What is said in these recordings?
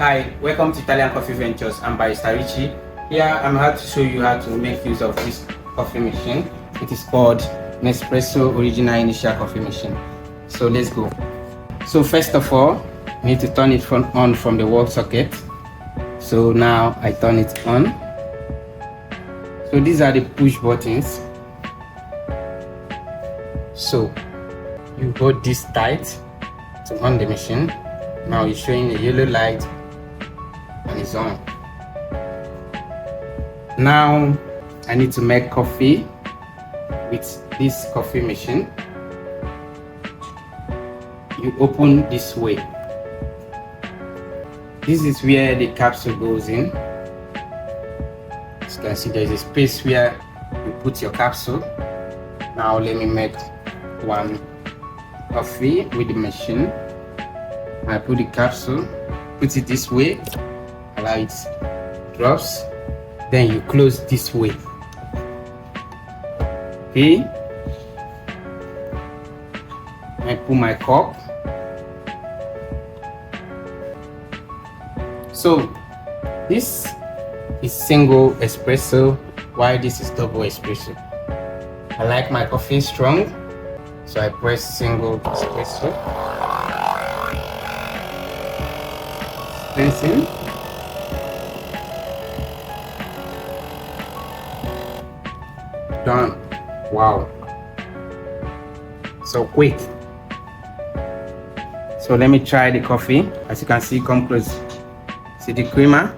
Hi, welcome to Italian Coffee Ventures. I'm Barista Richie. Here I'm here to show you how to make use of this coffee machine. It is called Nespresso Original Inissia coffee machine. So let's go. So first of all, you need to turn it on from the wall socket. So now I turn it on. So these are the push buttons. So you hold this tight to on the machine. Now it's showing a yellow light and it's on. Now I need to make coffee with this coffee machine. You open this way. This is where the capsule goes in. As you can see, there is a space where you put your capsule. Now let me make one coffee with the machine. I put the capsule, put it this way, allow it drops, then you close this way. Okay, I put my cup. So this is single espresso, while this is double espresso. I like my coffee strong, so I press single espresso. Listen. Done. Wow. So quick. So let me try the coffee. As you can see, come close. See the creamer?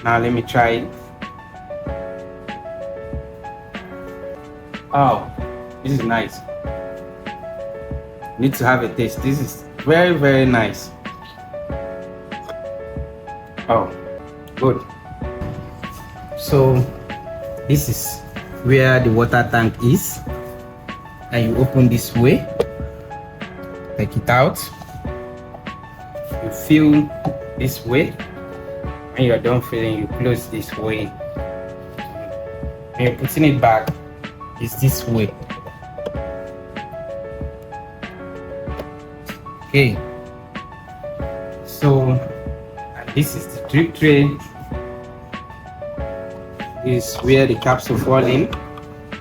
Now let me try it. Oh, this is nice. Need to have a taste. This is very nice. Oh, good. So this is where the water tank is, and you open this way, take it out, you fill this way. When you're done filling, you close this way. When you're putting it back, it's this way. Okay, so this is the drip tray. This is where the capsule falls in.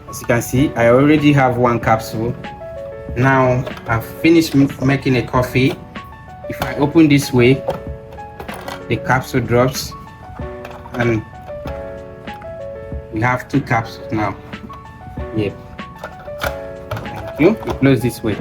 As you can see, I already have one capsule. Now I've finished making a coffee. If I open this way, the capsule drops, and we have two capsules now. Yep. Thank you. You close this way.